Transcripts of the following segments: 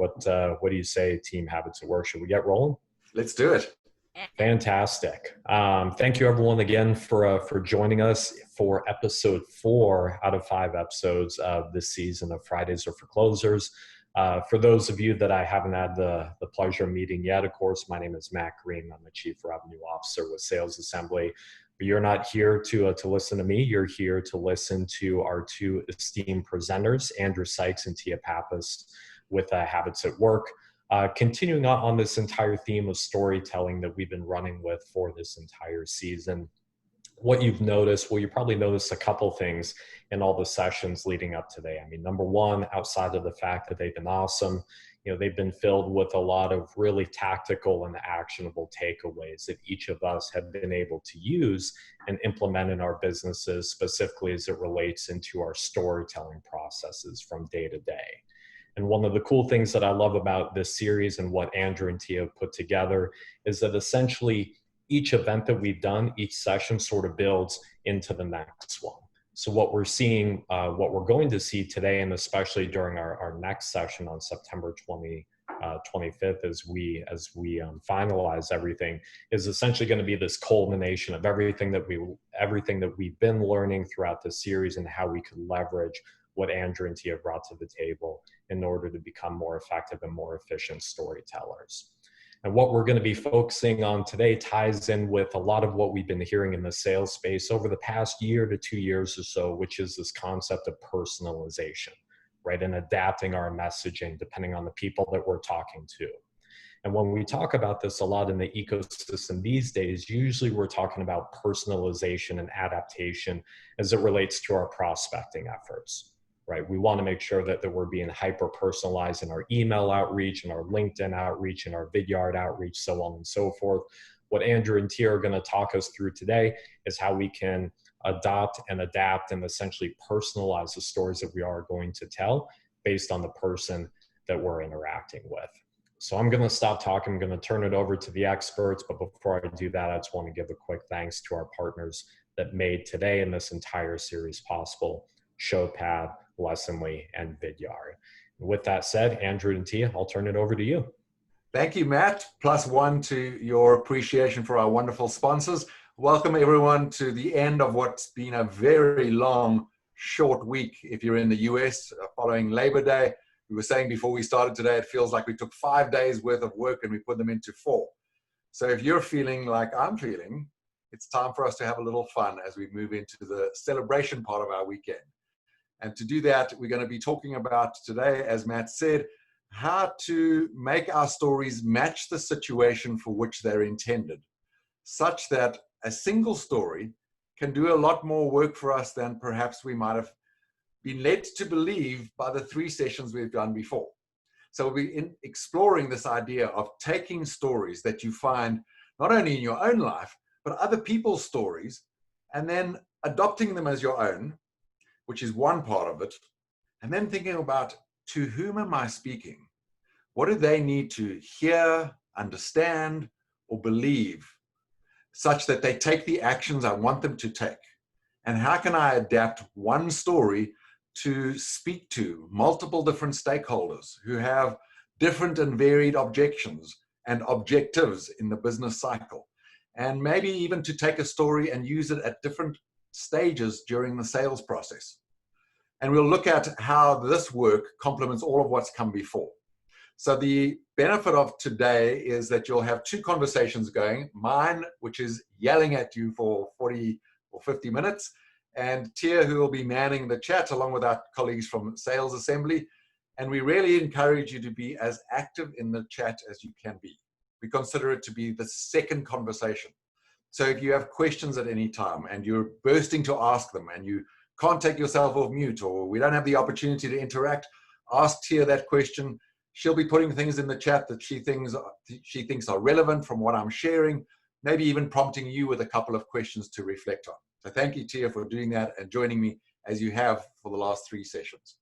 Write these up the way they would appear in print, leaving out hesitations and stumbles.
What do you say, Team Habits at Work? Should we get rolling? Let's do it. Fantastic. Thank you everyone again for joining us for episode 4 out of 5 episodes of this season of Fridays Are for Closers. For those of you that I haven't had the pleasure of meeting yet, of course, my name is Matt Green. I'm the Chief Revenue Officer with Sales Assembly. But you're not here to listen to me. You're here to listen to our 2 esteemed presenters, Andrew Sykes and Tia Pappas, with Habits at Work. Continuing on this entire theme of storytelling that we've been running with for this entire season. What you've noticed, well, you probably noticed a couple things in all the sessions leading up today. I mean, number one, outside of the fact that they've been awesome, they've been filled with a lot of really tactical and actionable takeaways that each of us have been able to use and implement in our businesses, specifically as it relates into our storytelling processes from day to day. And one of the cool things that I love about this series and what Andrew and Tia have put together is that essentially each event that we've done, each session sort of builds into the next one. So what we're seeing, what we're going to see today, and especially during our next session on September 25th, as we finalize everything, is essentially going to be this culmination of everything that we've been learning throughout this series and how we could leverage what Andrew and Tia brought to the table in order to become more effective and more efficient storytellers. And what we're going to be focusing on today ties in with a lot of what we've been hearing in the sales space over the past year to 2 years or so, which is this concept of personalization, right? And adapting our messaging depending on the people that we're talking to. And when we talk about this a lot in the ecosystem these days, usually we're talking about personalization and adaptation as it relates to our prospecting efforts. Right? We want to make sure that we're being hyper-personalized in our email outreach and our LinkedIn outreach and our Vidyard outreach, so on and so forth. What Andrew and Tia are going to talk us through today is how we can adopt and adapt and essentially personalize the stories that we are going to tell based on the person that we're interacting with. So I'm going to stop talking. I'm going to turn it over to the experts. But before I do that, I just want to give a quick thanks to our partners that made today and this entire series possible: Showpad, Lessonly, and Vidyard. With that said, Andrew and Tia, I'll turn it over to you. Thank you, Matt. +1 to your appreciation for our wonderful sponsors. Welcome everyone to the end of what's been a very long, short week. If you're in the US following Labor Day, we were saying before we started today, it feels like we took 5 days worth of work and we put them into 4. So if you're feeling like I'm feeling, it's time for us to have a little fun as we move into the celebration part of our weekend. And to do that, we're going to be talking about today, as Matt said, how to make our stories match the situation for which they're intended, such that a single story can do a lot more work for us than perhaps we might have been led to believe by the 3 sessions we've done before. So we'll be exploring this idea of taking stories that you find not only in your own life, but other people's stories, and then adopting them as your own, which is one part of it, and then thinking about, to whom am I speaking? What do they need to hear, understand, or believe, such that they take the actions I want them to take? And how can I adapt one story to speak to multiple different stakeholders who have different and varied objections and objectives in the business cycle? And maybe even to take a story and use it at different stages during the sales process. And we'll look at how this work complements all of what's come before. So the benefit of today is that you'll have 2 conversations going. Mine, which is yelling at you for 40 or 50 minutes, and Tia, who will be manning the chat along with our colleagues from Sales Assembly. And we really encourage you to be as active in the chat as you can be. We consider it to be the second conversation. So if you have questions at any time and you're bursting to ask them and you can't take yourself off mute, or we don't have the opportunity to interact, ask Tia that question. She'll be putting things in the chat that she thinks are relevant from what I'm sharing, maybe even prompting you with a couple of questions to reflect on. So thank you, Tia, for doing that and joining me as you have for the last 3 sessions.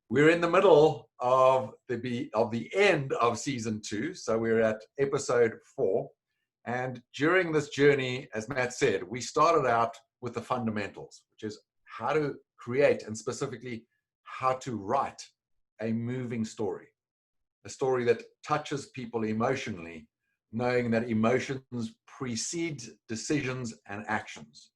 We're in the middle of the end of season 2, so we're at episode 4. And during this journey, as Matt said, we started out with the fundamentals, which is how to create and specifically how to write a moving story. a story that touches people emotionally, knowing that emotions precede decisions and actions.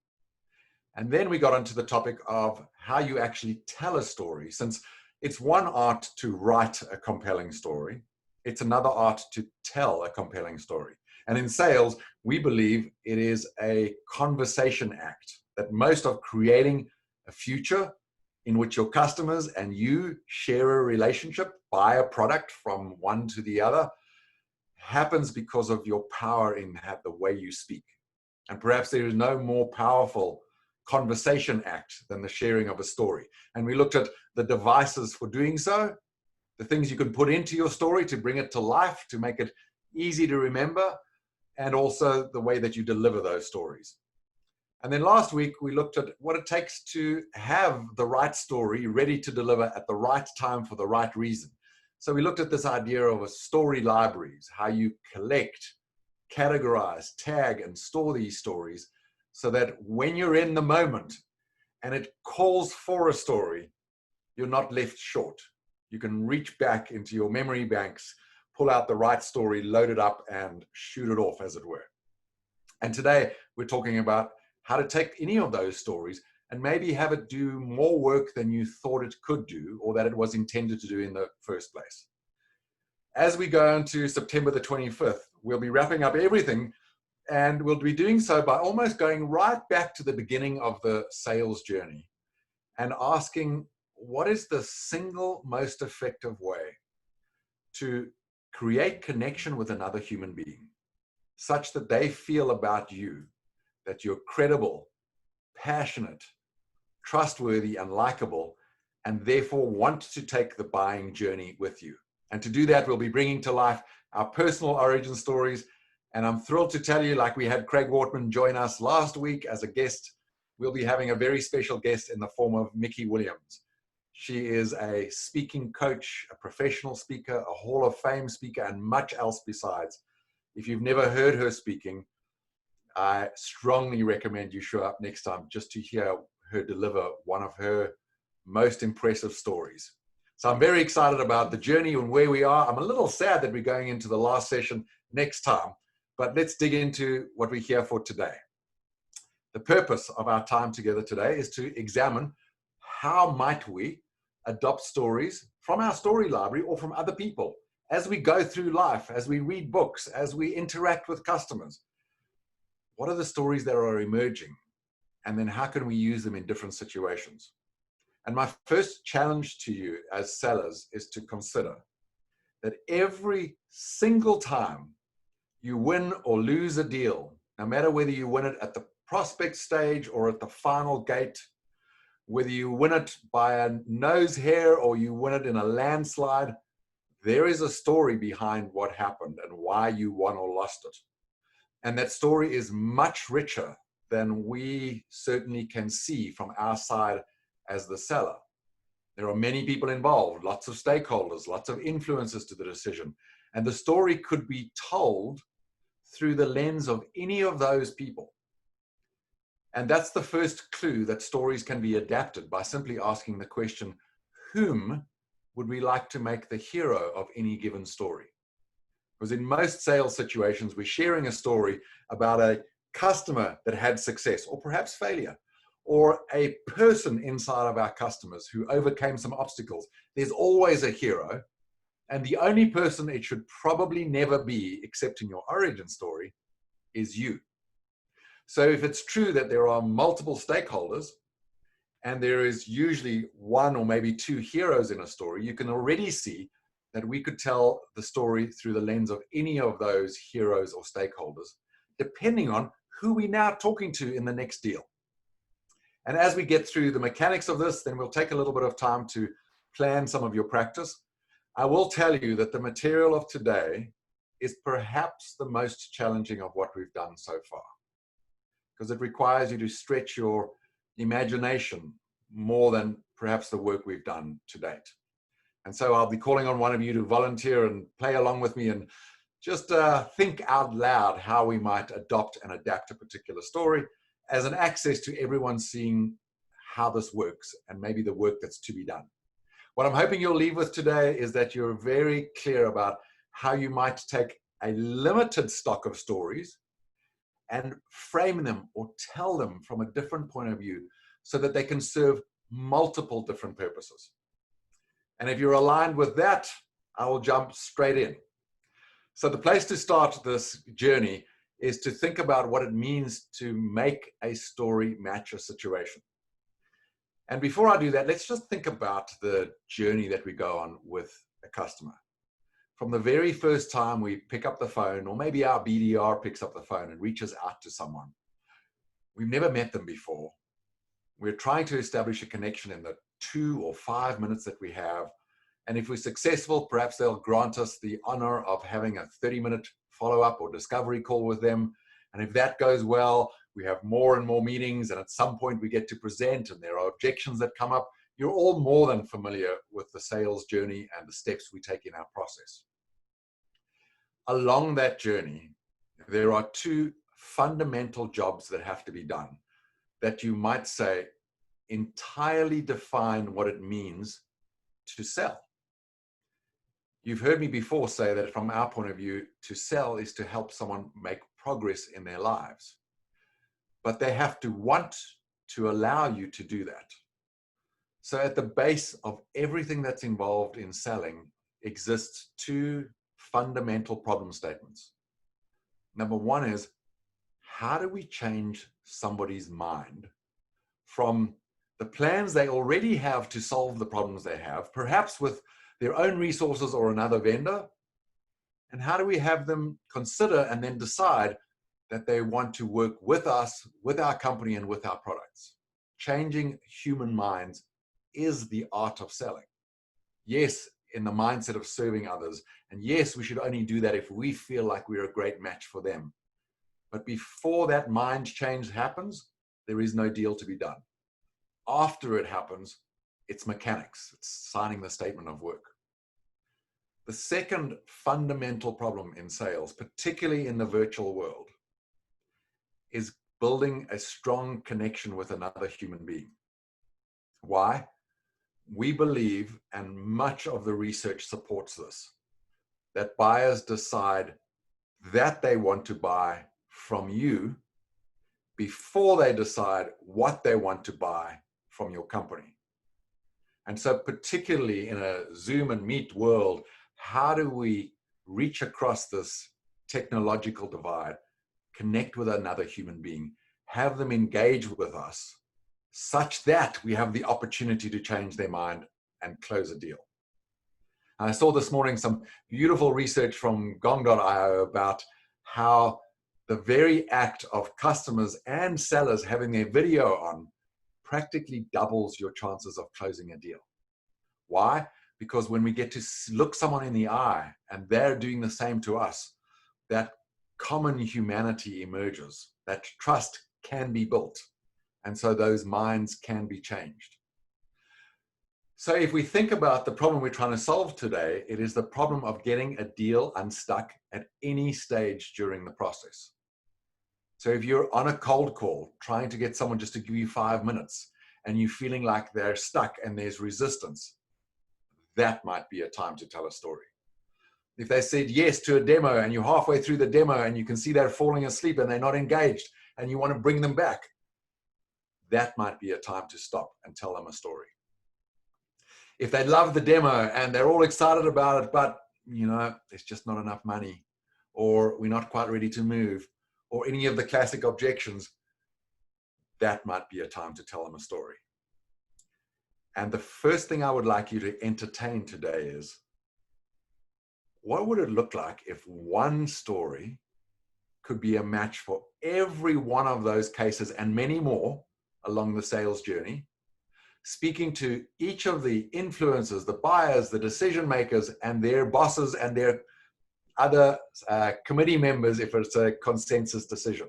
And then we got onto the topic of how you actually tell a story, since it's one art to write a compelling story. It's another art to tell a compelling story. And in sales, we believe it is a conversation act, that most of creating a future in which your customers and you share a relationship, buy a product from one to the other, happens because of your power in the way you speak. And perhaps there is no more powerful conversation act than the sharing of a story. And we looked at the devices for doing so, the things you can put into your story to bring it to life, to make it easy to remember, and also the way that you deliver those stories. And then last week, we looked at what it takes to have the right story ready to deliver at the right time for the right reason. So we looked at this idea of a story libraries, how you collect, categorize, tag, and store these stories so that when you're in the moment and it calls for a story, you're not left short. You can reach back into your memory banks, pull out the right story, load it up, and shoot it off, as it were. And today, we're talking about how to take any of those stories and maybe have it do more work than you thought it could do or that it was intended to do in the first place. As we go into September the 25th, we'll be wrapping up everything, and we'll be doing so by almost going right back to the beginning of the sales journey and asking, what is the single most effective way to create connection with another human being such that they feel about you that you're credible, passionate, trustworthy, and likable, and therefore want to take the buying journey with you. And to do that, we'll be bringing to life our personal origin stories. And I'm thrilled to tell you, like we had Craig Wortman join us last week as a guest, we'll be having a very special guest in the form of Mickey Williams. She is a speaking coach, a professional speaker, a Hall of Fame speaker, and much else besides. If you've never heard her speaking, I strongly recommend you show up next time just to hear her deliver one of her most impressive stories. So I'm very excited about the journey and where we are. I'm a little sad that we're going into the last session next time, but let's dig into what we're here for today. The purpose of our time together today is to examine how might we adopt stories from our story library or from other people as we go through life, as we read books, as we interact with customers. What are the stories that are emerging? And then how can we use them in different situations? And my first challenge to you as sellers is to consider that every single time you win or lose a deal, no matter whether you win it at the prospect stage or at the final gate, whether you win it by a nose hair or you win it in a landslide, there is a story behind what happened and why you won or lost it. And that story is much richer than we certainly can see from our side as the seller. There are many people involved, lots of stakeholders, lots of influences to the decision. And the story could be told through the lens of any of those people. And that's the first clue that stories can be adapted by simply asking the question, whom would we like to make the hero of any given story? Because in most sales situations, we're sharing a story about a customer that had success or perhaps failure, or a person inside of our customers who overcame some obstacles. There's always a hero, and the only person it should probably never be, except in your origin story, is you. So if it's true that there are multiple stakeholders, and there is usually one or maybe two heroes in a story, you can already see that we could tell the story through the lens of any of those heroes or stakeholders, depending on who we're now talking to in the next deal. And as we get through the mechanics of this, then we'll take a little bit of time to plan some of your practice. I will tell you that the material of today is perhaps the most challenging of what we've done so far, because it requires you to stretch your imagination more than perhaps the work we've done to date. And so I'll be calling on one of you to volunteer and play along with me and just think out loud how we might adopt and adapt a particular story as an access to everyone seeing how this works and maybe the work that's to be done. What I'm hoping you'll leave with today is that you're very clear about how you might take a limited stock of stories and frame them or tell them from a different point of view so that they can serve multiple different purposes. And if you're aligned with that, I will jump straight in. So the place to start this journey is to think about what it means to make a story match a situation. And before I do that, let's just think about the journey that we go on with a customer. From the very first time we pick up the phone, or maybe our BDR picks up the phone and reaches out to someone. We've never met them before. We're trying to establish a connection in the 2 or 5 minutes that we have. And if we're successful, perhaps they'll grant us the honor of having a 30-minute follow-up or discovery call with them. And if that goes well, we have more and more meetings, and at some point we get to present and there are objections that come up. You're all more than familiar with the sales journey and the steps we take in our process. Along that journey, there are 2 fundamental jobs that have to be done that you might say entirely define what it means to sell. You've heard me before say that from our point of view, to sell is to help someone make progress in their lives. But they have to want to allow you to do that. So at the base of everything that's involved in selling exists 2 fundamental problem statements. Number 1 is, how do we change somebody's mind from the plans they already have to solve the problems they have, perhaps with their own resources or another vendor, and how do we have them consider and then decide that they want to work with us, with our company, and with our products? Changing human minds is the art of selling. Yes, in the mindset of serving others. And yes, we should only do that if we feel like we're a great match for them. But before that mind change happens, there is no deal to be done. After it happens, it's mechanics. It's signing the statement of work. The second fundamental problem in sales, particularly in the virtual world, is building a strong connection with another human being. Why? We believe, and much of the research supports this, that buyers decide that they want to buy from you before they decide what they want to buy from your company. And so particularly in a Zoom and Meet world, how do we reach across this technological divide, connect with another human being, have them engage with us such that we have the opportunity to change their mind and close a deal? And I saw this morning some beautiful research from Gong.io about how the very act of customers and sellers having their video on practically doubles your chances of closing a deal. Why? Because when we get to look someone in the eye and they're doing the same to us, that common humanity emerges, that trust can be built. And so those minds can be changed. So if we think about the problem we're trying to solve today, it is the problem of getting a deal unstuck at any stage during the process. So if you're on a cold call, trying to get someone just to give you 5 minutes, and you're feeling like they're stuck and there's resistance, that might be a time to tell a story. If they said yes to a demo and you're halfway through the demo and you can see they're falling asleep and they're not engaged and you want to bring them back, that might be a time to stop and tell them a story. If they love the demo and they're all excited about it, but there's just not enough money, or we're not quite ready to move, or any of the classic objections, that might be a time to tell them a story. And the first thing I would like you to entertain today is, what would it look like if one story could be a match for every one of those cases and many more along the sales journey, speaking to each of the influencers, the buyers, the decision makers, and their bosses and their other committee members if it's a consensus decision?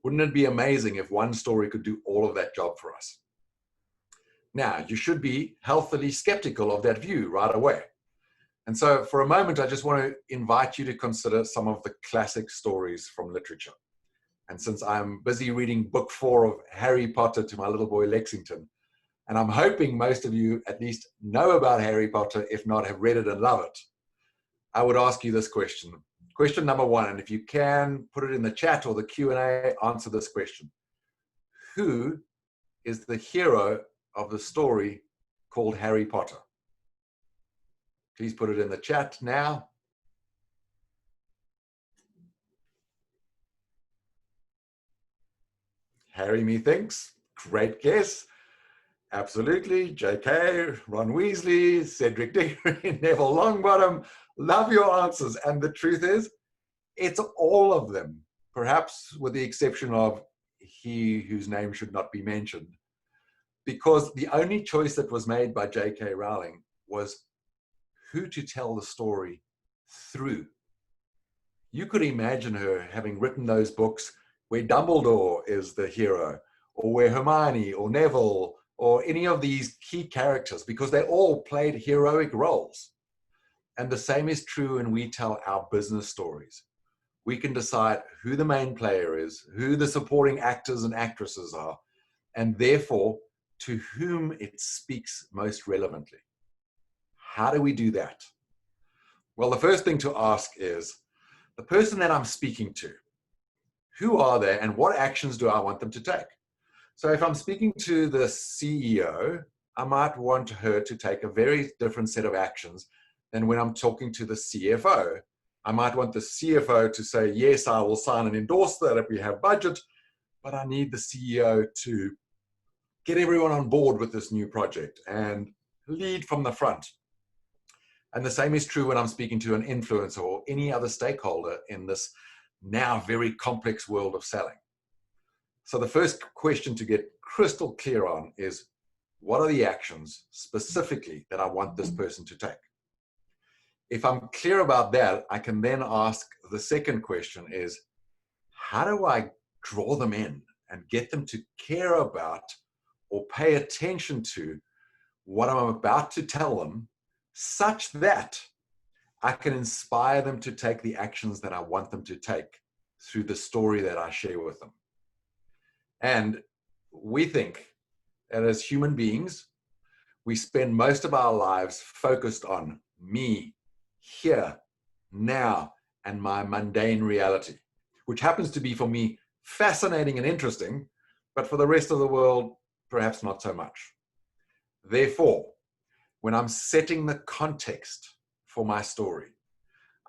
Wouldn't it be amazing if one story could do all of that job for us? Now, you should be healthily skeptical of that view right away. And so for a moment, I just want to invite you to consider some of the classic stories from literature. And since I'm busy reading book 4 of Harry Potter to my little boy Lexington, And I'm hoping most of you at least know about Harry Potter, if not have read it and love it. I would ask you this question. Question number one, and if you can put it in the chat or the Q&A, answer this question. Who is the hero of the story called Harry Potter? Please put it in the chat now. Harry, methinks. Great guess. Absolutely. JK, Ron Weasley, Cedric Diggory, Neville Longbottom. Love your answers. And the truth is, it's all of them, perhaps with the exception of he whose name should not be mentioned. Because the only choice that was made by J.K. Rowling was who to tell the story through. You could imagine her having written those books where Dumbledore is the hero, or where Hermione or Neville or any of these key characters, because they all played heroic roles. And the same is true when we tell our business stories. We can decide who the main player is, who the supporting actors and actresses are, and therefore to whom it speaks most relevantly. How do we do that? Well, the first thing to ask is, the person that I'm speaking to, who are they and what actions do I want them to take? So if I'm speaking to the CEO, I might want her to take a very different set of actions than when I'm talking to the CFO. I might want the CFO to say, yes, I will sign and endorse that if we have budget, but I need the CEO to get everyone on board with this new project and lead from the front. And the same is true when I'm speaking to an influencer or any other stakeholder in this now very complex world of selling. So the first question to get crystal clear on is, what are the actions specifically that I want this person to take? If I'm clear about that, I can then ask the second question is, how do I draw them in and get them to care about or pay attention to what I'm about to tell them, such that I can inspire them to take the actions that I want them to take through the story that I share with them. And we think that as human beings, we spend most of our lives focused on me, here, now, and my mundane reality, which happens to be for me fascinating and interesting, but for the rest of the world, perhaps not so much. Therefore, when I'm setting the context for my story,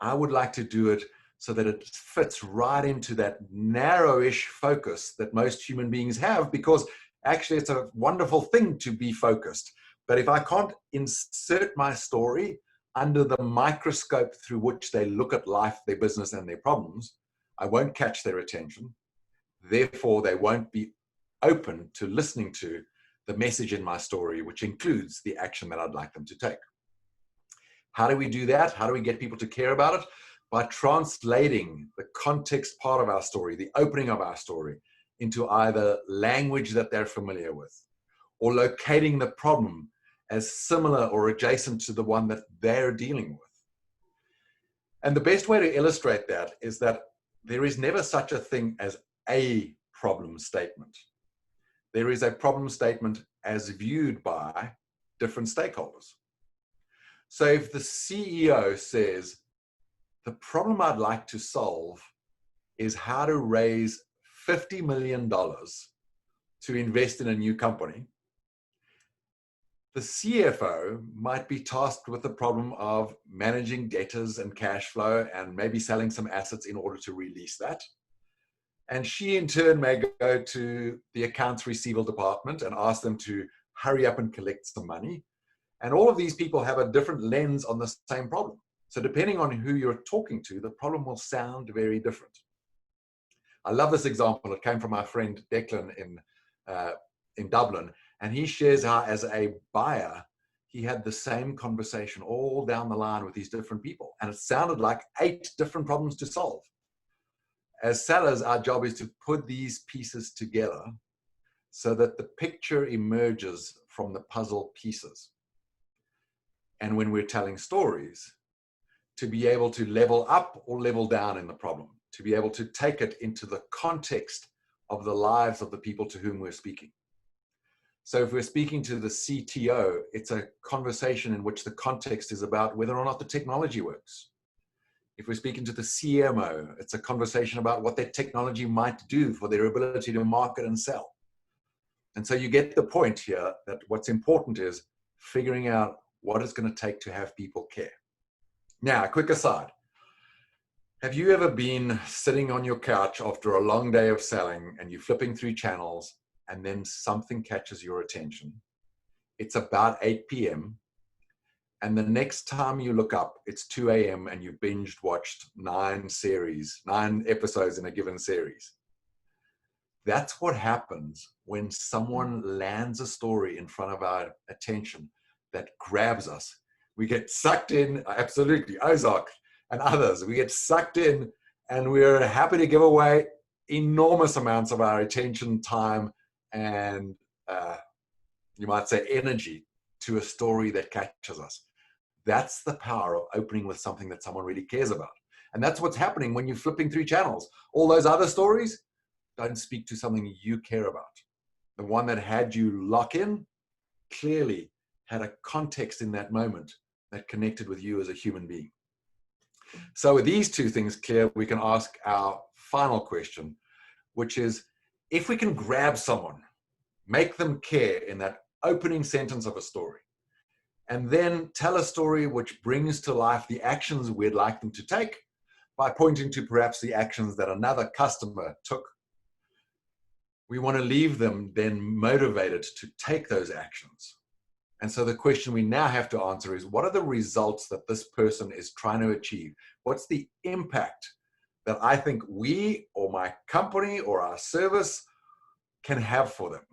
I would like to do it so that it fits right into that narrowish focus that most human beings have, because actually it's a wonderful thing to be focused. But if I can't insert my story under the microscope through which they look at life, their business, and their problems, I won't catch their attention. Therefore, they won't be open to listening to the message in my story, which includes the action that I'd like them to take. How do we do that? How do we get people to care about it? By translating the context part of our story, the opening of our story, into either language that they're familiar with, or locating the problem as similar or adjacent to the one that they're dealing with. And the best way to illustrate that is that there is never such a thing as a problem statement. There is a problem statement as viewed by different stakeholders. So if the CEO says, the problem I'd like to solve is how to raise $50 million to invest in a new company, the CFO might be tasked with the problem of managing debtors and cash flow and maybe selling some assets in order to release that. And she in turn may go to the accounts receivable department and ask them to hurry up and collect some money. And all of these people have a different lens on the same problem. So depending on who you're talking to, the problem will sound very different. I love this example. It came from my friend Declan in Dublin. And he shares how as a buyer, he had the same conversation all down the line with these different people. And it sounded like 8 different problems to solve. As sellers, our job is to put these pieces together so that the picture emerges from the puzzle pieces. And when we're telling stories, to be able to level up or level down in the problem, to be able to take it into the context of the lives of the people to whom we're speaking. So if we're speaking to the CTO, it's a conversation in which the context is about whether or not the technology works. If we're speaking to the CMO, it's a conversation about what their technology might do for their ability to market and sell. And so you get the point here that what's important is figuring out what it's going to take to have people care. Now, a quick aside. Have you ever been sitting on your couch after a long day of selling and you're flipping through channels and then something catches your attention? It's about 8 p.m. and the next time you look up, it's 2 a.m. and you binged watched 9 episodes in a given series. That's what happens when someone lands a story in front of our attention that grabs us. We get sucked in, absolutely, Ozark and others. We get sucked in and we're happy to give away enormous amounts of our attention, time, and you might say energy to a story that catches us. That's the power of opening with something that someone really cares about. And that's what's happening when you're flipping through channels. All those other stories don't speak to something you care about. The one that had you lock in clearly had a context in that moment that connected with you as a human being. So with these two things clear, we can ask our final question, which is, if we can grab someone, make them care in that opening sentence of a story, and then tell a story which brings to life the actions we'd like them to take by pointing to perhaps the actions that another customer took, we want to leave them then motivated to take those actions. And so the question we now have to answer is, what are the results that this person is trying to achieve? What's the impact that I think we or my company or our service can have for them?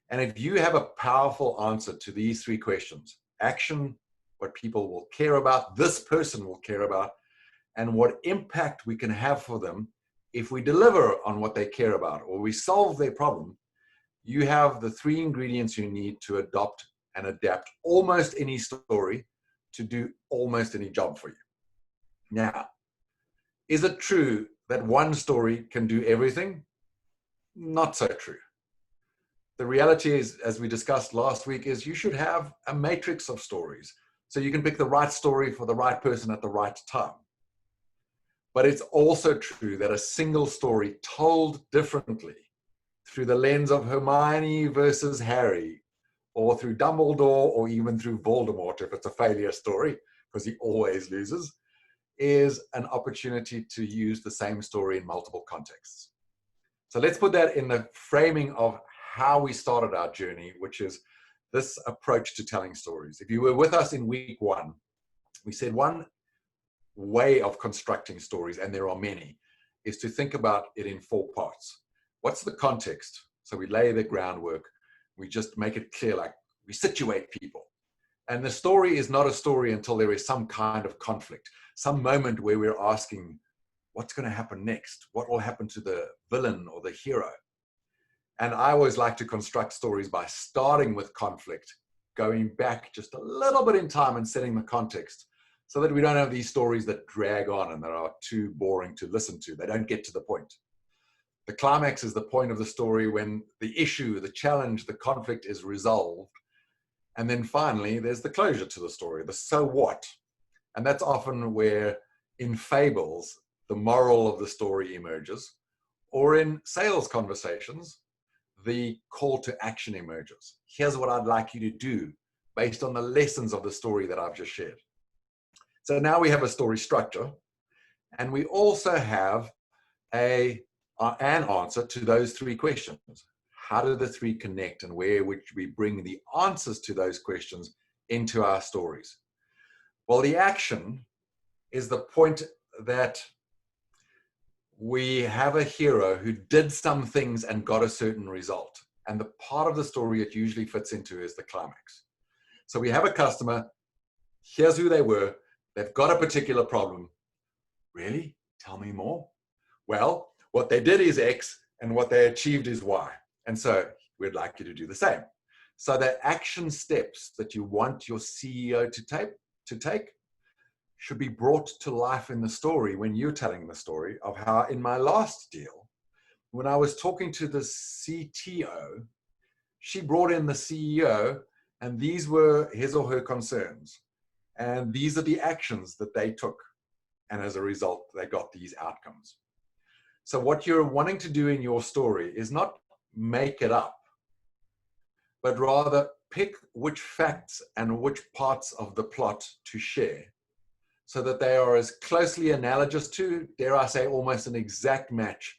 And if you have a powerful answer to these 3 questions, action, what people will care about, this person will care about, and what impact we can have for them if we deliver on what they care about or we solve their problem, you have the 3 ingredients you need to adopt and adapt almost any story to do almost any job for you. Now, is it true that one story can do everything? Not so true. The reality is, as we discussed last week, is you should have a matrix of stories so you can pick the right story for the right person at the right time. But it's also true that a single story told differently through the lens of Hermione versus Harry, or through Dumbledore, or even through Voldemort, if it's a failure story, because he always loses, is an opportunity to use the same story in multiple contexts. So let's put that in the framing of how we started our journey, which is this approach to telling stories. If you were with us in week 1, we said one way of constructing stories, and there are many, is to think about it in 4 parts. What's the context? So we lay the groundwork. We just make it clear, like we situate people. And the story is not a story until there is some kind of conflict, some moment where we're asking, what's going to happen next? What will happen to the villain or the hero? And I always like to construct stories by starting with conflict, going back just a little bit in time and setting the context so that we don't have these stories that drag on and that are too boring to listen to. They don't get to the point. The climax is the point of the story when the issue, the challenge, the conflict is resolved. And then finally, there's the closure to the story, the so what. And that's often where in fables, the moral of the story emerges, or in sales conversations, the call to action emerges. Here's what I'd like you to do based on the lessons of the story that I've just shared. So now we have a story structure, and we also have an answer to those 3 questions. How do the 3 connect, and where would we bring the answers to those questions into our stories? Well, the action is the point that we have a hero who did some things and got a certain result. And the part of the story it usually fits into is the climax. So we have a customer, here's who they were, they've got a particular problem. Really? Tell me more. Well, what they did is X, and what they achieved is Y. And so we'd like you to do the same. So the action steps that you want your CEO to take should be brought to life in the story when you're telling the story of how in my last deal, when I was talking to the CTO, she brought in the CEO, and these were his or her concerns. And these are the actions that they took. And as a result, they got these outcomes. So what you're wanting to do in your story is not make it up, but rather pick which facts and which parts of the plot to share so that they are as closely analogous to, dare I say, almost an exact match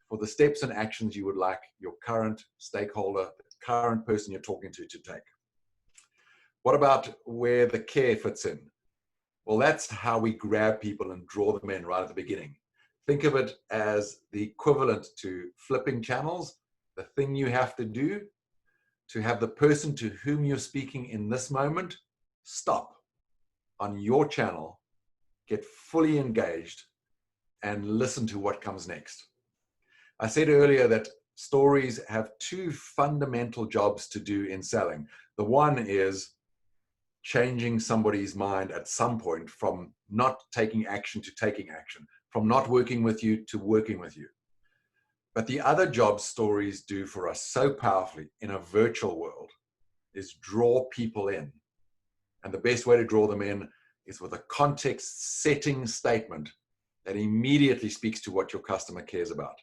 for the steps and actions you would like your current stakeholder, the current person you're talking to take. What about where the care fits in? Well, that's how we grab people and draw them in right at the beginning. Think of it as the equivalent to flipping channels, the thing you have to do to have the person to whom you're speaking in this moment stop on your channel, get fully engaged, and listen to what comes next. I said earlier that stories have two fundamental jobs to do in selling. The one is changing somebody's mind at some point from not taking action to taking action, from not working with you to working with you. But the other job stories do for us so powerfully in a virtual world is draw people in. And the best way to draw them in is with a context setting statement that immediately speaks to what your customer cares about.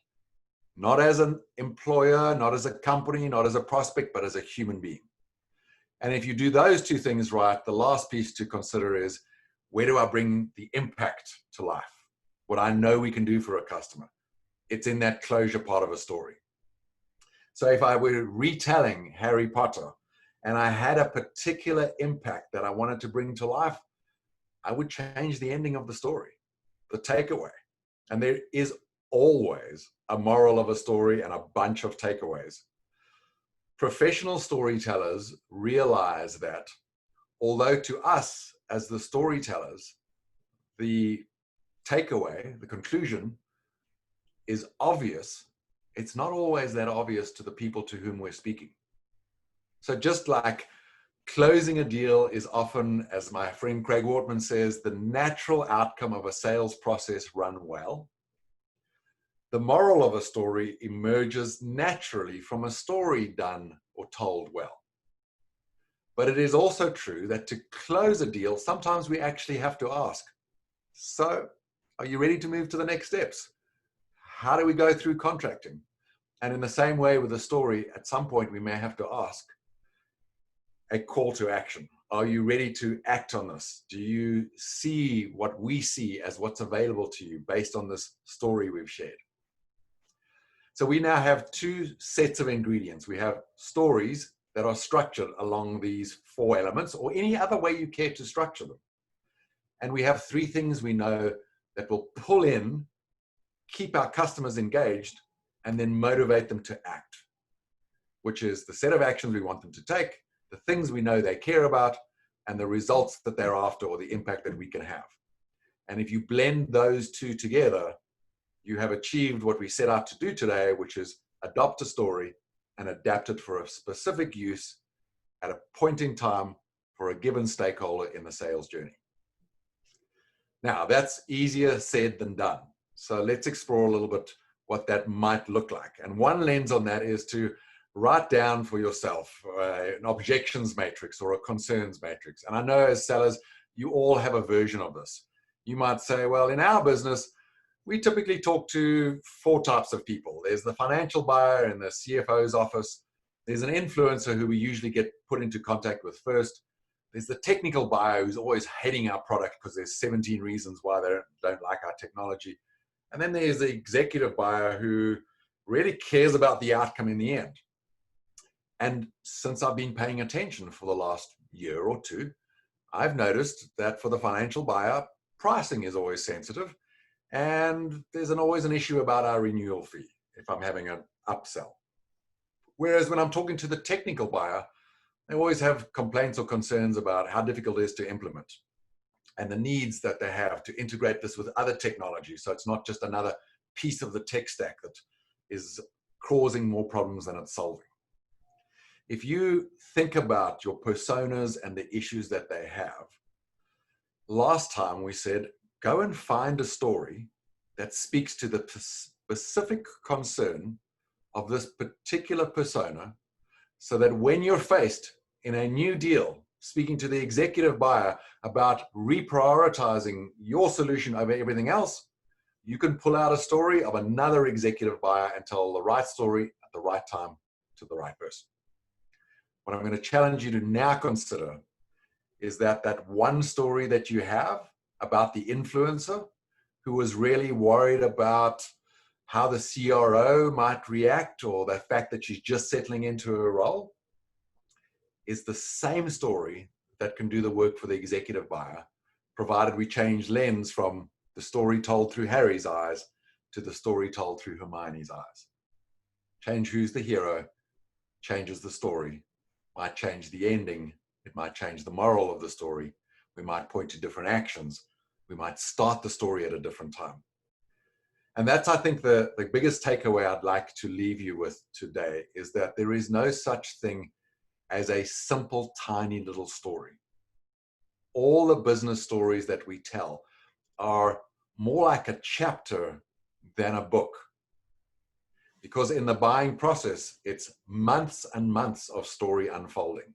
Not as an employer, not as a company, not as a prospect, but as a human being. And if you do those two things right, the last piece to consider is, where do I bring the impact to life? What I know we can do for a customer. It's in that closure part of a story. So if I were retelling Harry Potter and I had a particular impact that I wanted to bring to life, I would change the ending of the story, the takeaway. And there is always a moral of a story and a bunch of takeaways. Professional storytellers realize that although to us as the storytellers, the takeaway, the conclusion is obvious, it's not always that obvious to the people to whom we're speaking. So just like closing a deal is often, as my friend Craig Wortman says, the natural outcome of a sales process run well, the moral of a story emerges naturally from a story done or told well. But it is also true that to close a deal, sometimes we actually have to ask, so are you ready to move to the next steps? How do we go through contracting? And in the same way with a story, at some point we may have to ask a call to action. Are you ready to act on this? Do you see what we see as what's available to you based on this story we've shared? So we now have two sets of ingredients. We have stories that are structured along these four elements, or any other way you care to structure them. And we have three things we know that will pull in, keep our customers engaged, and then motivate them to act, which is the set of actions we want them to take, the things we know they care about, and the results that they're after, or the impact that we can have. And if you blend those two together, you have achieved what we set out to do today, which is adopt a story and adapt it for a specific use at a point in time for a given stakeholder in the sales journey. Now, that's easier said than done. So let's explore a little bit what that might look like. And one lens on that is to write down for yourself an objections matrix or a concerns matrix. And I know as sellers, you all have a version of this. You might say, well, in our business, we typically talk to four types of people. There's the financial buyer in the CFO's office. There's an influencer who we usually get put into contact with first. There's the technical buyer who's always hating our product because there's 17 reasons why they don't like our technology. And then there's the executive buyer who really cares about the outcome in the end. And since I've been paying attention for the last year or two, I've noticed that for the financial buyer, pricing is always sensitive. And there's always an issue about our renewal fee if I'm having an upsell. Whereas when I'm talking to the technical buyer, they always have complaints or concerns about how difficult it is to implement and the needs that they have to integrate this with other technology. So it's not just another piece of the tech stack that is causing more problems than it's solving. If you think about your personas and the issues that they have, last time we said, go and find a story that speaks to the specific concern of this particular persona so that when you're faced in a new deal, speaking to the executive buyer about reprioritizing your solution over everything else, you can pull out a story of another executive buyer and tell the right story at the right time to the right person. What I'm going to challenge you to now consider is that one story that you have about the influencer who was really worried about how the CRO might react, or the fact that she's just settling into her role, is the same story that can do the work for the executive buyer, provided we change lens from the story told through Harry's eyes to the story told through Hermione's eyes. Change who's the hero, changes the story, might change the ending, it might change the moral of the story, we might point to different actions, we might start the story at a different time. And that's, I think, the biggest takeaway I'd like to leave you with today, is that there is no such thing as a simple, tiny little story. All the business stories that we tell are more like a chapter than a book. Because in the buying process, it's months and months of story unfolding.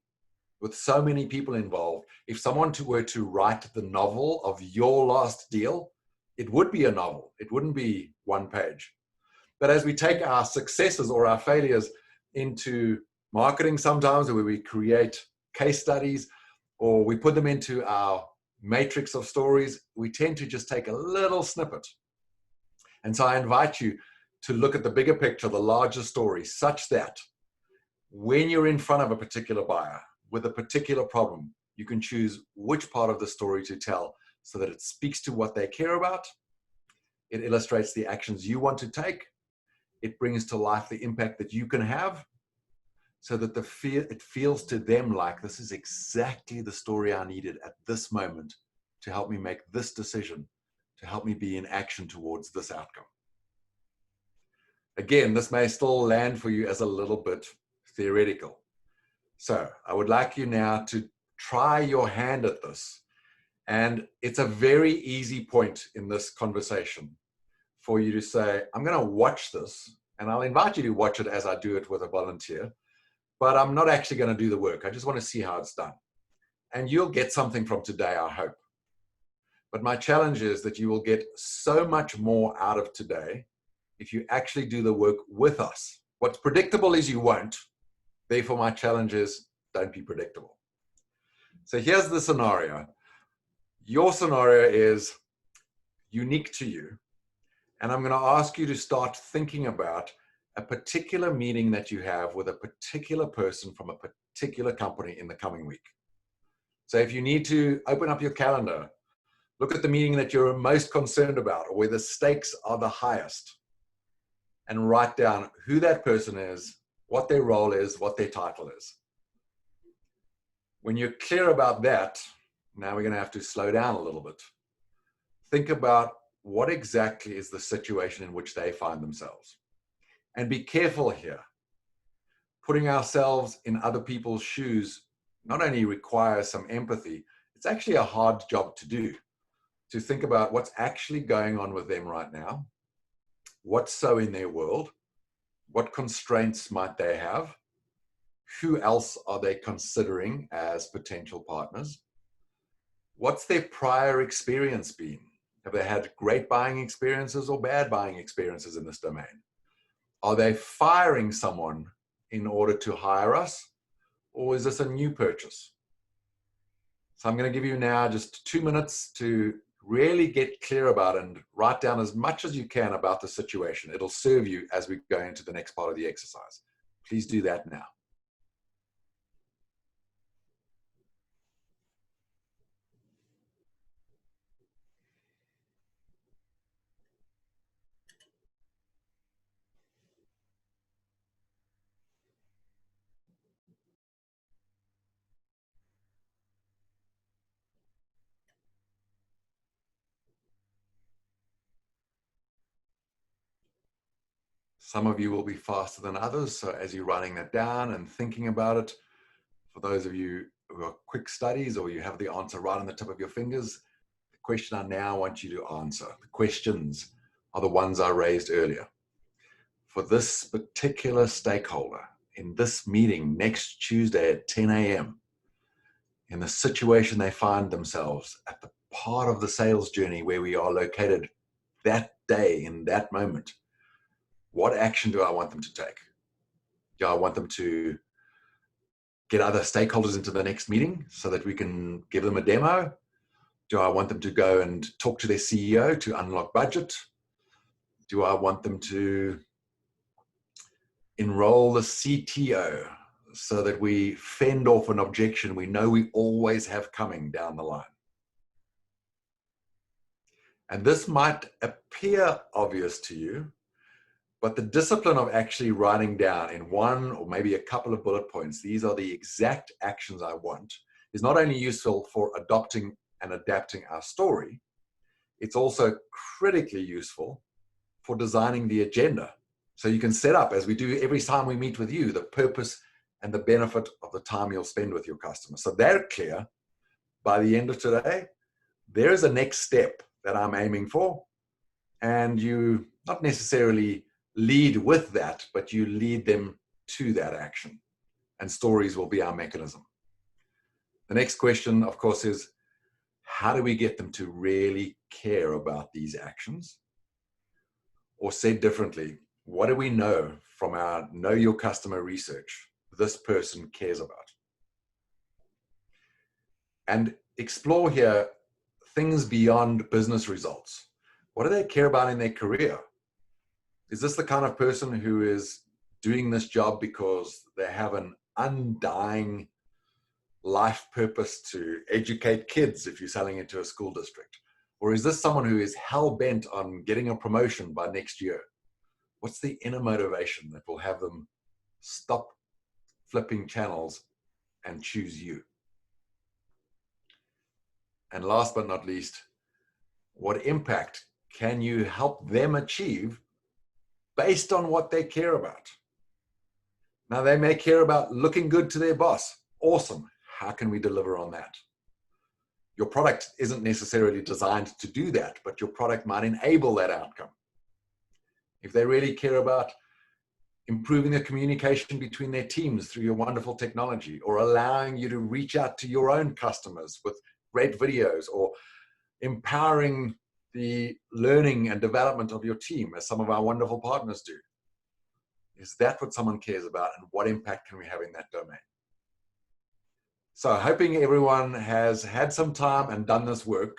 With so many people involved, if someone were to write the novel of your last deal, it would be a novel. It wouldn't be one page. But as we take our successes or our failures into marketing sometimes, where we create case studies or we put them into our matrix of stories, we tend to just take a little snippet. And so I invite you to look at the bigger picture, the larger story, such that when you're in front of a particular buyer with a particular problem, you can choose which part of the story to tell so that it speaks to what they care about, it illustrates the actions you want to take, it brings to life the impact that you can have, so that it feels to them like this is exactly the story I needed at this moment to help me make this decision, to help me be in action towards this outcome. Again, this may still land for you as a little bit theoretical. So I would like you now to try your hand at this. And it's a very easy point in this conversation for you to say, I'm going to watch this, and I'll invite you to watch it as I do it with a volunteer, but I'm not actually going to do the work. I just want to see how it's done. And you'll get something from today, I hope. But my challenge is that you will get so much more out of today if you actually do the work with us. What's predictable is you won't. Therefore, my challenge is don't be predictable. So here's the scenario. Your scenario is unique to you. And I'm going to ask you to start thinking about a particular meeting that you have with a particular person from a particular company in the coming week. So if you need to open up your calendar, look at the meeting that you're most concerned about or where the stakes are the highest, and write down who that person is, what their role is, what their title is. When you're clear about that, now we're going to have to slow down a little bit. Think about what exactly is the situation in which they find themselves. And be careful here. Putting ourselves in other people's shoes not only requires some empathy, it's actually a hard job to do. To think about what's actually going on with them right now, what's so in their world, what constraints might they have, who else are they considering as potential partners, what's their prior experience been? Have they had great buying experiences or bad buying experiences in this domain? Are they firing someone in order to hire us, or is this a new purchase? So I'm going to give you now just 2 minutes to really get clear about it and write down as much as you can about the situation. It'll serve you as we go into the next part of the exercise. Please do that now. Some of you will be faster than others, so as you're writing that down and thinking about it, for those of you who are quick studies or you have the answer right on the tip of your fingers, the question I now want you to answer, the questions are the ones I raised earlier. For this particular stakeholder in this meeting next Tuesday at 10 a.m., in the situation they find themselves at the part of the sales journey where we are located that day, in that moment, what action do I want them to take? Do I want them to get other stakeholders into the next meeting so that we can give them a demo? Do I want them to go and talk to their CEO to unlock budget? Do I want them to enroll the CTO so that we fend off an objection we know we always have coming down the line? And this might appear obvious to you, but the discipline of actually writing down in one or maybe a couple of bullet points, these are the exact actions I want, is not only useful for adopting and adapting our story, it's also critically useful for designing the agenda. So you can set up, as we do every time we meet with you, the purpose and the benefit of the time you'll spend with your customers. So they're clear. By the end of today, there is a next step that I'm aiming for. And you not necessarily lead with that, but you lead them to that action. And stories will be our mechanism. The next question, of course, is how do we get them to really care about these actions? Or said differently, what do we know from our Know Your Customer research this person cares about? And explore here things beyond business results. What do they care about in their career? Is this the kind of person who is doing this job because they have an undying life purpose to educate kids if you're selling into a school district? Or is this someone who is hell-bent on getting a promotion by next year? What's the inner motivation that will have them stop flipping channels and choose you? And last but not least, what impact can you help them achieve based on what they care about? Now, they may care about looking good to their boss. Awesome. How can we deliver on that? Your product isn't necessarily designed to do that, but your product might enable that outcome. If they really care about improving the communication between their teams through your wonderful technology, or allowing you to reach out to your own customers with great videos, or empowering the learning and development of your team, as some of our wonderful partners do. Is that what someone cares about, and what impact can we have in that domain? So hoping everyone has had some time and done this work,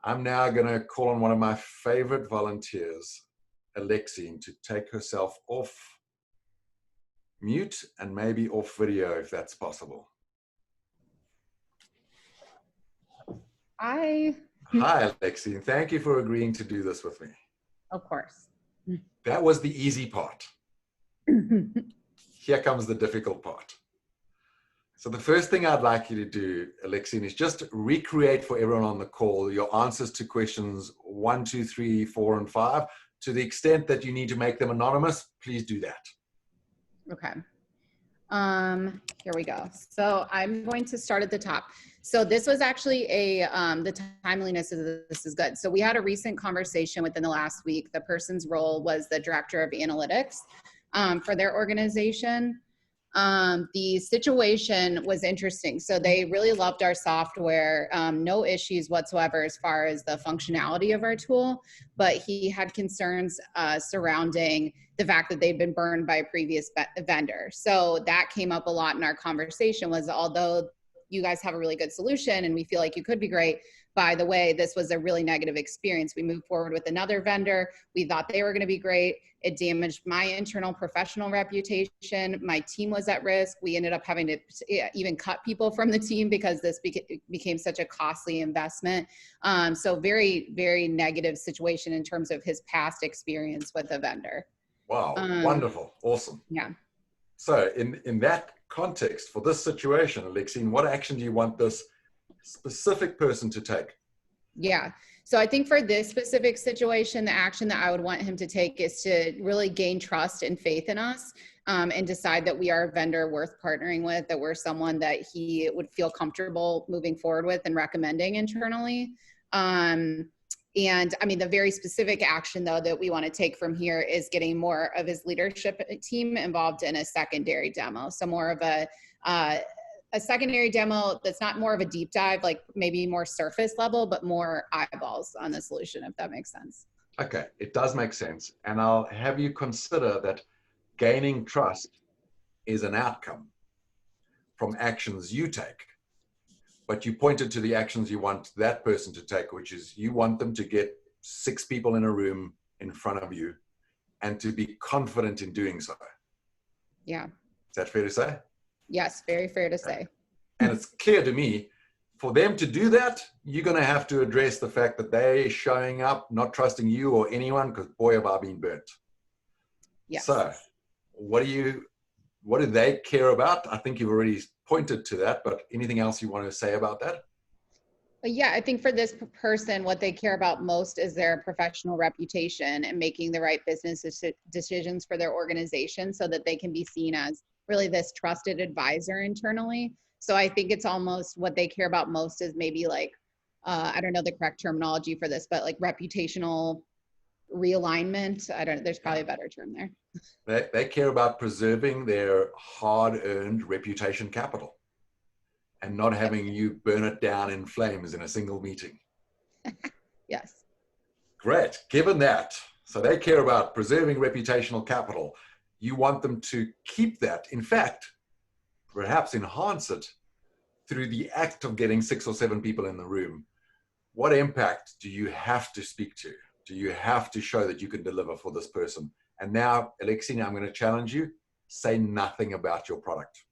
I'm now going to call on one of my favorite volunteers, Alexine, to take herself off mute and maybe off video if that's possible. Hi, Alexine. Thank you for agreeing to do this with me. of course. That was the easy part. Here comes the difficult part. So the first thing I'd like you to do, Alexine, is just recreate for everyone on the call your answers to questions 1, 2, 3, 4, and 5. To the extent that you need to make them anonymous, please do that. Okay. Here we go. So I'm going to start at the top. So this was actually the timeliness of this is good. So we had a recent conversation within the last week. The person's role was the director of analytics for their organization. The situation was interesting. So they really loved our software, no issues whatsoever as far as the functionality of our tool, but he had concerns surrounding the fact that they'd been burned by a previous vendor. So that came up a lot in our conversation, was although you guys have a really good solution and we feel like you could be great, by the way, this was a really negative experience. We moved forward with another vendor. We thought they were going to be great. It damaged my internal professional reputation. My team was at risk. We ended up having to even cut people from the team because this became such a costly investment. So very, very negative situation in terms of his past experience with a vendor. Wow, wonderful, awesome. Yeah. So in that context, for this situation, Alexine, what action do you want this specific person to take? Yeah. So I think for this specific situation, the action that I would want him to take is to really gain trust and faith in us, and decide that we are a vendor worth partnering with, that we're someone that he would feel comfortable moving forward with and recommending internally. And I mean, the very specific action though that we want to take from here is getting more of his leadership team involved in a secondary demo. So more of a secondary demo that's not more of a deep dive, like maybe more surface level, but more eyeballs on the solution, if that makes sense. Okay, it does make sense. And I'll have you consider that gaining trust is an outcome from actions you take. But you pointed to the actions you want that person to take, which is you want them to get 6 people in a room in front of you and to be confident in doing so. Yeah. Is that fair to say? Yes, very fair to say. And it's clear to me, for them to do that, you're going to have to address the fact that they're showing up, not trusting you or anyone, because boy, have I been burnt. Yes. So what do they care about? I think you've already pointed to that, but anything else you want to say about that? Yeah, I think for this person, what they care about most is their professional reputation and making the right business decisions for their organization so that they can be seen as really this trusted advisor internally. So I think it's almost what they care about most is maybe like, I don't know the correct terminology for this, but like reputational realignment. I don't know, there's probably a better term there. They care about preserving their hard-earned reputation capital and not having you burn it down in flames in a single meeting. Yes. Great. Given that, so they care about preserving reputational capital. You want them to keep that. In fact, perhaps enhance it through the act of getting 6 or 7 people in the room. What impact do you have to speak to? Do you have to show that you can deliver for this person? And now, Alexina, I'm going to challenge you. Say nothing about your product.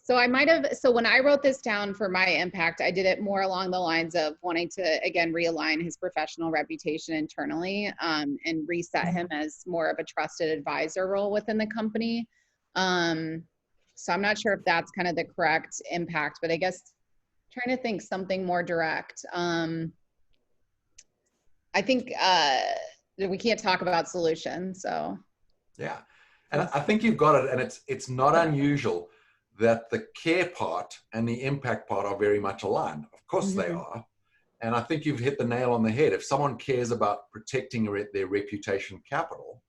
So when I wrote this down for my impact, I did it more along the lines of wanting to, again, realign his professional reputation internally, and reset him as more of a trusted advisor role within the company. So I'm not sure if that's kind of the correct impact, but I guess trying to think something more direct. I think we can't talk about solutions, so. Yeah, and I think you've got it, and it's not unusual that the care part and the impact part are very much aligned. Of course they are. And I think you've hit the nail on the head. If someone cares about protecting their reputation capital,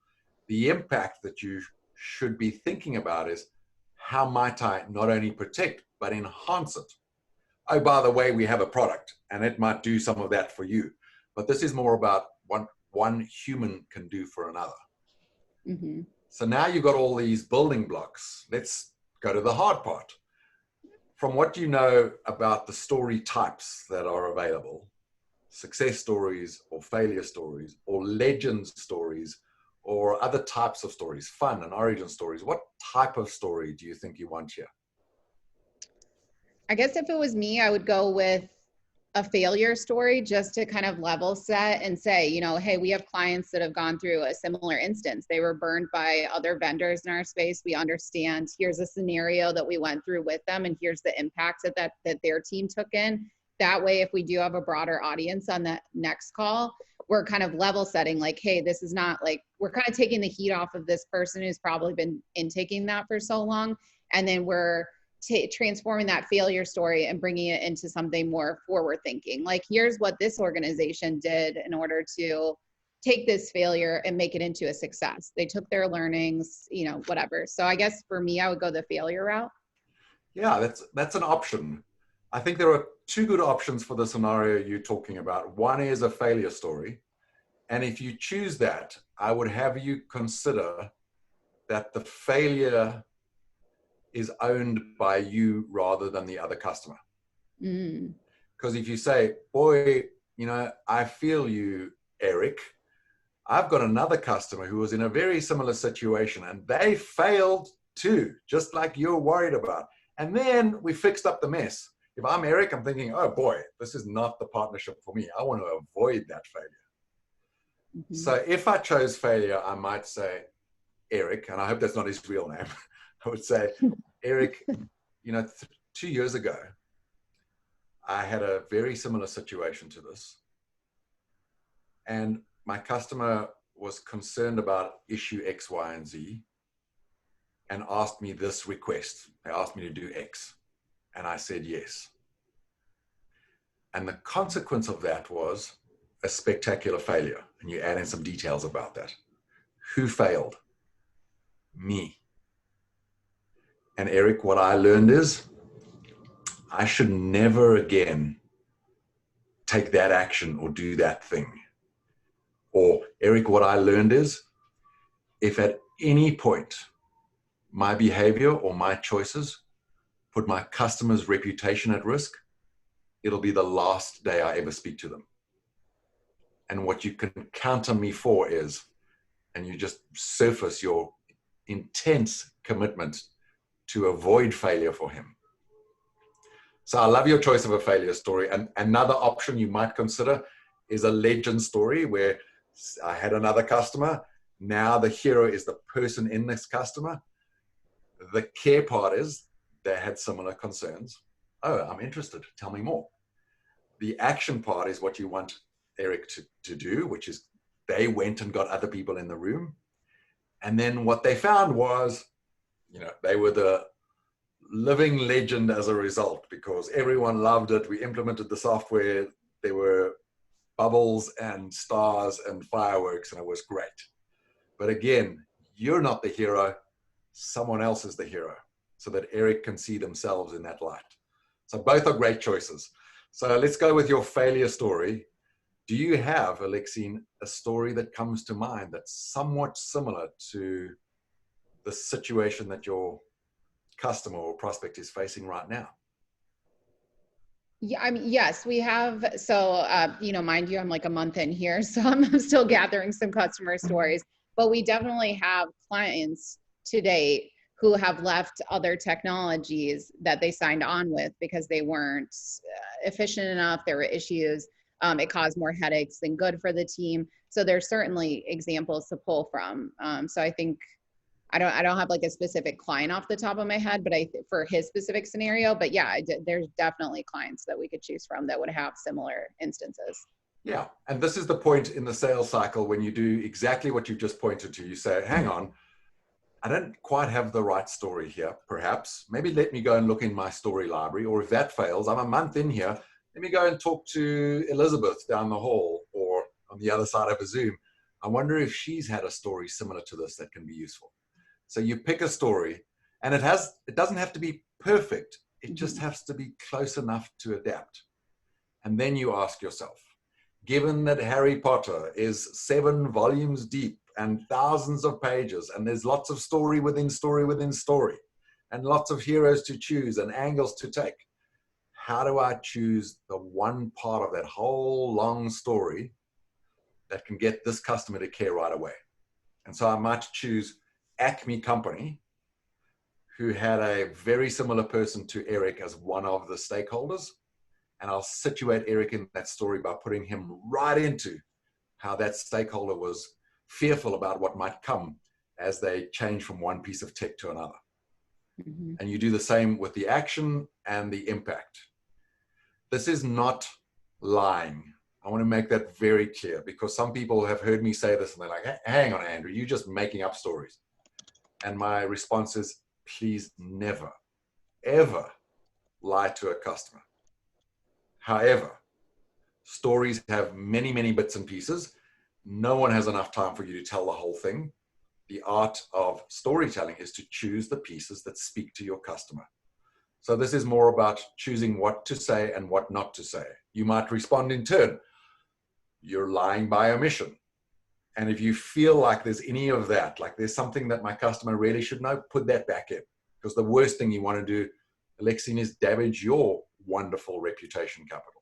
the impact that you should be thinking about is, how might I not only protect, but enhance it? Oh, by the way, we have a product and it might do some of that for you. But this is more about what one human can do for another. Mm-hmm. So now you've got all these building blocks. Let's go to the hard part. From what you know about the story types that are available, success stories or failure stories or legend stories or other types of stories, fun and origin stories, what type of story do you think you want here? I guess if it was me, I would go with a failure story just to kind of level set and say, you know, hey, we have clients that have gone through a similar instance. They were burned by other vendors in our space. We understand, here's a scenario that we went through with them, and here's the impacts that their team took in. That way, if we do have a broader audience on that next call, we're kind of level setting, like, hey, this is not like, we're kind of taking the heat off of this person who's probably been intaking that for so long. And then we're transforming that failure story and bringing it into something more forward thinking. Like, here's what this organization did in order to take this failure and make it into a success. They took their learnings, you know, whatever. So I guess for me, I would go the failure route. Yeah, that's an option. I think there are 2 good options for the scenario you're talking about. One is a failure story. And if you choose that, I would have you consider that the failure is owned by you rather than the other customer. Because if you say, boy, you know, I feel you, Eric, I've got another customer who was in a very similar situation and they failed too, just like you're worried about. And then we fixed up the mess. If I'm Eric, I'm thinking, oh boy, this is not the partnership for me. I want to avoid that failure. So if I chose failure, I might say, Eric, and I hope that's not his real name. I would say, Eric, you know, 2 years ago, I had a very similar situation to this. And my customer was concerned about issue X, Y, and Z and asked me this request. They asked me to do X. And I said yes. And the consequence of that was a spectacular failure. And you add in some details about that. Who failed? Me. And Eric, what I learned is I should never again take that action or do that thing. Or Eric, what I learned is if at any point my behavior or my choices put my customer's reputation at risk, it'll be the last day I ever speak to them. And what you can count on me for is, and you just surface your intense commitment to avoid failure for him. So I love your choice of a failure story. And another option you might consider is a legend story where I had another customer. Now the hero is the person in this customer. The care part is they had similar concerns. Oh, I'm interested. Tell me more. The action part is what you want Eric to do, which is they went and got other people in the room. And then what they found was, they were the living legend as a result because everyone loved it. We implemented the software. There were bubbles and stars and fireworks, and it was great. But again, you're not the hero. Someone else is the hero so that Eric can see themselves in that light. So both are great choices. So let's go with your failure story. Do you have, Alexine, a story that comes to mind that's somewhat similar to the situation that your customer or prospect is facing right now? Yeah, I mean, yes, we have. So, mind you, I'm like a month in here, so I'm still gathering some customer stories, but we definitely have clients to date who have left other technologies that they signed on with because they weren't efficient enough. There were issues. It caused more headaches than good for the team. So there's certainly examples to pull from. So I think I don't have like a specific client off the top of my head, but for his specific scenario, but yeah, there's definitely clients that we could choose from that would have similar instances. Yeah. And this is the point in the sales cycle when you do exactly what you just pointed to. You say, hang on, I don't quite have the right story here, perhaps. Maybe let me go and look in my story library. Or if that fails, I'm a month in here. Let me go and talk to Elizabeth down the hall or on the other side of a Zoom. I wonder if she's had a story similar to this that can be useful. So you pick a story, and it doesn't have to be perfect. It just has to be close enough to adapt. And then you ask yourself, given that Harry Potter is 7 volumes deep and thousands of pages, and there's lots of story within story within story, and lots of heroes to choose and angles to take, how do I choose the one part of that whole long story that can get this customer to care right away? And so I might choose Acme Company, who had a very similar person to Eric as one of the stakeholders. And I'll situate Eric in that story by putting him right into how that stakeholder was fearful about what might come as they change from one piece of tech to another. Mm-hmm. And you do the same with the action and the impact. This is not lying. I want to make that very clear because some people have heard me say this and they're like, hang on, Andrew, you're just making up stories. And my response is, please never, ever lie to a customer. However, stories have many, many bits and pieces. No one has enough time for you to tell the whole thing. The art of storytelling is to choose the pieces that speak to your customer. So this is more about choosing what to say and what not to say. You might respond in turn. You're lying by omission. And if you feel like there's any of that, like there's something that my customer really should know, put that back in. Because the worst thing you want to do, Alexine, is damage your wonderful reputation capital.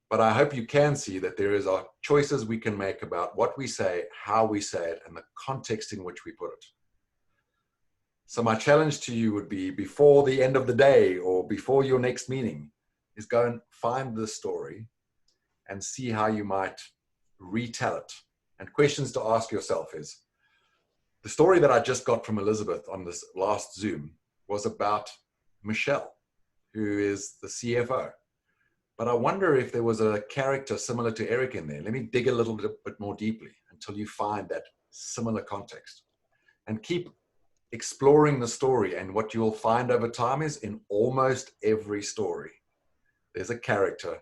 But I hope you can see that there is choices we can make about what we say, how we say it, and the context in which we put it. So my challenge to you would be before the end of the day or before your next meeting is go and find the story and see how you might retell it. And questions to ask yourself is, the story that I just got from Elizabeth on this last Zoom was about Michelle, who is the CFO. But I wonder if there was a character similar to Eric in there. Let me dig a little bit more deeply until you find that similar context. And keep exploring the story. And what you'll find over time is in almost every story, there's a character,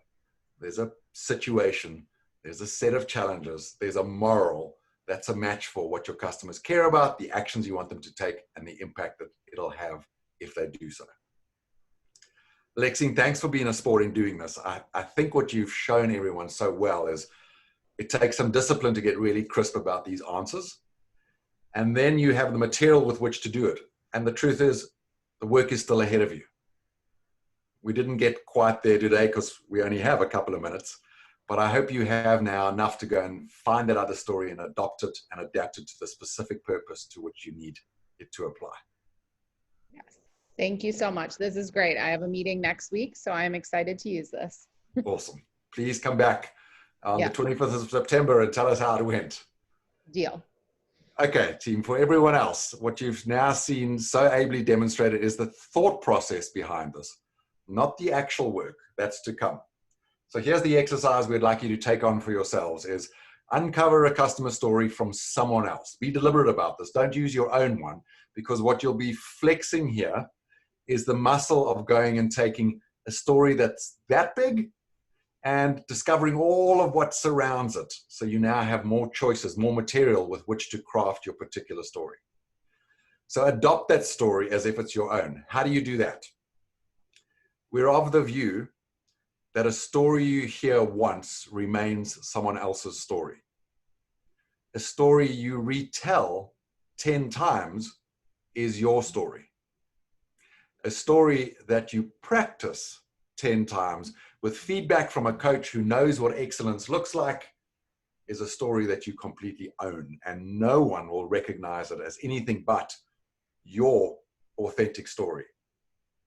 there's a situation, there's a set of challenges, there's a moral that's a match for what your customers care about, the actions you want them to take, and the impact that it'll have if they do so. Lexine, thanks for being a sport in doing this. I think what you've shown everyone so well is it takes some discipline to get really crisp about these answers. And then you have the material with which to do it. And the truth is, the work is still ahead of you. We didn't get quite there today because we only have a couple of minutes, but I hope you have now enough to go and find that other story and adopt it and adapt it to the specific purpose to which you need it to apply. Yes. Thank you so much. This is great. I have a meeting next week, so I'm excited to use this. Awesome. Please come back on the 25th of September and tell us how it went. Deal. Okay, team, for everyone else, what you've now seen so ably demonstrated is the thought process behind this, not the actual work. That's to come. So here's the exercise we'd like you to take on for yourselves is uncover a customer story from someone else. Be deliberate about this. Don't use your own one, because what you'll be flexing here is the muscle of going and taking a story that's that big and discovering all of what surrounds it. So you now have more choices, more material with which to craft your particular story. So adopt that story as if it's your own. How do you do that? We're of the view that a story you hear once remains someone else's story. A story you retell 10 times is your story. A story that you practice 10 times with feedback from a coach who knows what excellence looks like is a story that you completely own, and no one will recognize it as anything but your authentic story.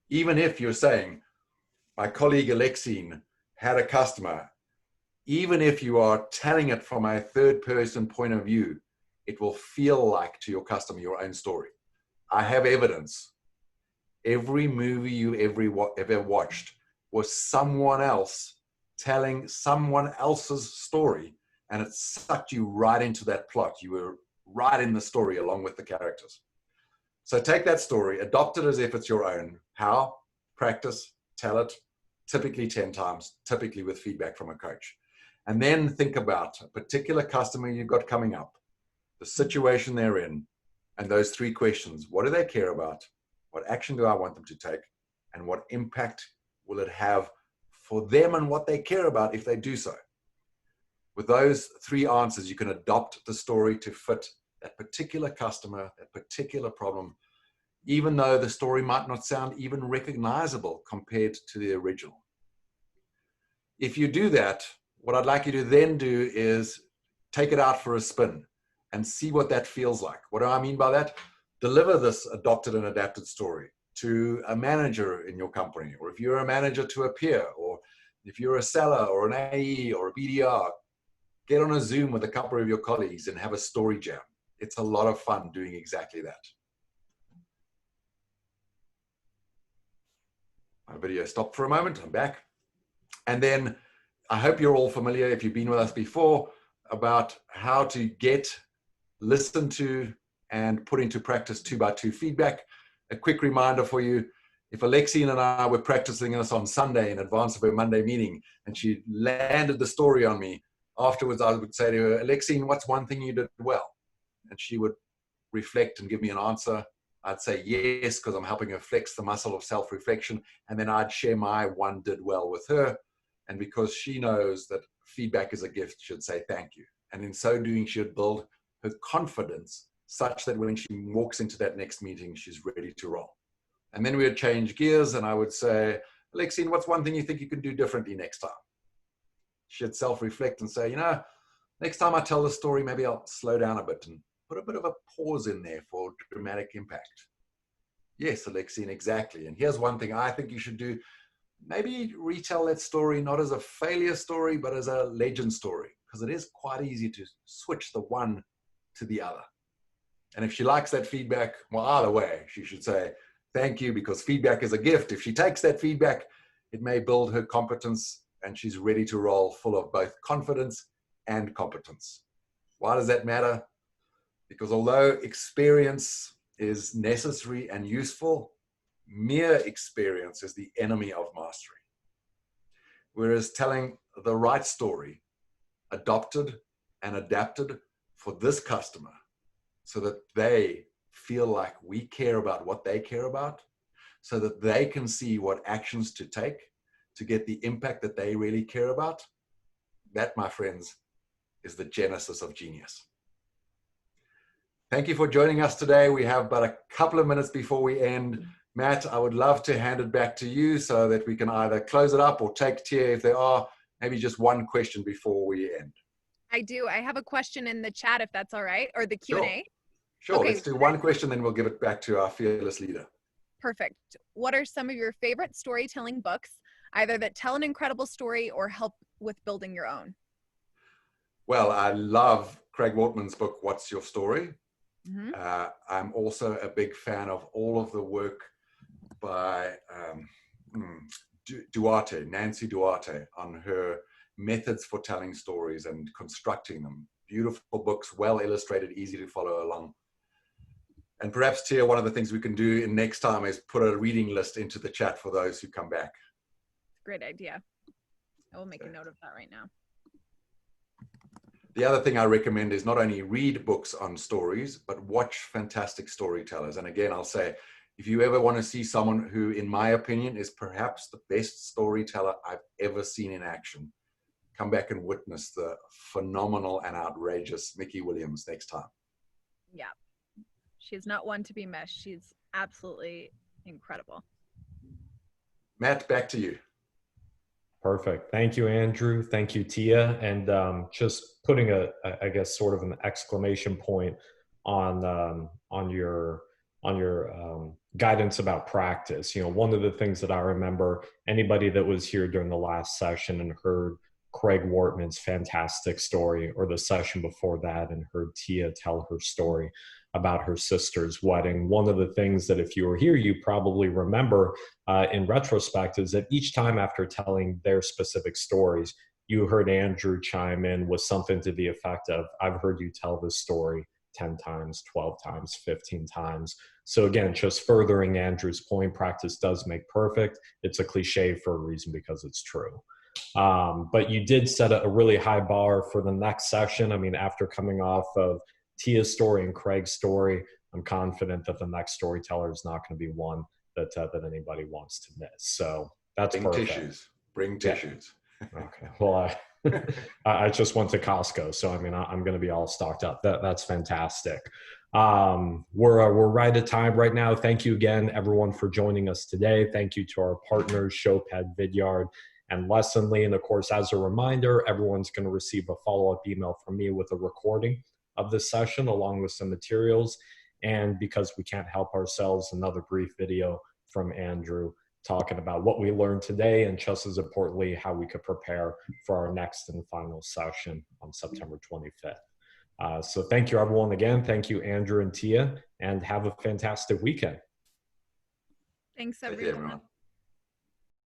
Even if you're saying, my colleague Alexine had a customer, even if you are telling it from a third person point of view, it will feel like to your customer your own story. I have evidence. Every movie you ever watched was someone else telling someone else's story, and it sucked you right into that plot. You were right in the story along with the characters. So take that story, adopt it as if it's your own. How? Practice, tell it, typically 10 times, typically with feedback from a coach. And then think about a particular customer you've got coming up, the situation they're in, and those 3 questions. What do they care about? What action do I want them to take? And what impact will it have for them and what they care about if they do so? With those 3 answers, you can adopt the story to fit that particular customer, that particular problem, even though the story might not sound even recognizable compared to the original. If you do that, what I'd like you to then do is take it out for a spin and see what that feels like. What do I mean by that? Deliver this adopted and adapted story to a manager in your company, or if you're a manager, to a peer, or if you're a seller or an AE or a BDR, get on a Zoom with a couple of your colleagues and have a story jam. It's a lot of fun doing exactly that. My video stopped for a moment. I'm back. And then I hope you're all familiar, if you've been with us before, about how to get, listen to, and put into practice 2x2 feedback. A quick reminder for you, if Alexine and I were practicing this on Sunday in advance of her Monday meeting, and she landed the story on me, afterwards I would say to her, Alexine, what's one thing you did well? And she would reflect and give me an answer. I'd say yes, because I'm helping her flex the muscle of self-reflection. And then I'd share my one did well with her. And because she knows that feedback is a gift, she'd say thank you. And in so doing, she'd build her confidence such that when she walks into that next meeting, she's ready to roll. And then we would change gears and I would say, Alexine, what's one thing you think you could do differently next time? She'd self-reflect and say, you know, next time I tell the story, maybe I'll slow down a bit and put a bit of a pause in there for dramatic impact. Yes, Alexine, exactly. And here's one thing I think you should do. Maybe retell that story not as a failure story, but as a legend story, because it is quite easy to switch the one to the other. And if she likes that feedback, well, either way, she should say, thank you, because feedback is a gift. If she takes that feedback, it may build her competence and she's ready to roll full of both confidence and competence. Why does that matter? Because although experience is necessary and useful, mere experience is the enemy of mastery. whereas telling the right story, adopted and adapted for this customer so that they feel like we care about what they care about, so that they can see what actions to take to get the impact that they really care about. That, my friends, is the genesis of genius. Thank you for joining us today. We have but a couple of minutes before we end. Matt, I would love to hand it back to you so that we can either close it up or take Tia if there are maybe just one question before we end. I do. I have a question in the chat, if that's all right, or the Q&A. Sure. Okay. Let's do one question, then we'll give it back to our fearless leader. Perfect. What are some of your favorite storytelling books, either that tell an incredible story or help with building your own? Well, I love Craig Wortman's book, What's Your Story? Mm-hmm. I'm also a big fan of all of the work by Duarte, Nancy Duarte, on her methods for telling stories and constructing them. Beautiful books, well illustrated, easy to follow along. And perhaps, Tia, one of the things we can do in next time is put a reading list into the chat for those who come back. Great idea. I will make a note of that right now. The other thing I recommend is not only read books on stories, but watch fantastic storytellers. And again, I'll say, if you ever want to see someone who, in my opinion, is perhaps the best storyteller I've ever seen in action, come back and witness the phenomenal and outrageous Mickey Williams next time. Yeah. She's not one to be missed. She's absolutely incredible. Matt, back to you. Perfect. Thank you, Andrew. Thank you, Tia. And just putting I guess, sort of an exclamation point on your guidance about practice. You know, one of the things that I remember, anybody that was here during the last session and heard Craig Wortman's fantastic story, or the session before that and heard Tia tell her story about her sister's wedding. One of the things that, if you were here, you probably remember in retrospect is that each time after telling their specific stories, you heard Andrew chime in with something to the effect of, I've heard you tell this story 10 times, 12 times, 15 times. So again, just furthering Andrew's point, practice does make perfect. It's a cliche for a reason because it's true. But you did set a really high bar for the next session. I mean, after coming off of Tia's story and Craig's story, I'm confident that the next storyteller is not going to be one that anybody wants to miss. So that's perfect. Bring tissues. Okay. Well, I just went to Costco, so I mean, I'm going to be all stocked up. That's fantastic. We're right at time right now. Thank you again, everyone, for joining us today. Thank you to our partners, Showpad, Vidyard, and Lessonly. And of course, as a reminder, everyone's going to receive a follow-up email from me with a recording of this session along with some materials. And because we can't help ourselves, another brief video from Andrew talking about what we learned today, and just as importantly, how we could prepare for our next and final session on September 25th. So thank you, everyone, again. Thank you, Andrew and Tia, and have a fantastic weekend. Thanks, everyone.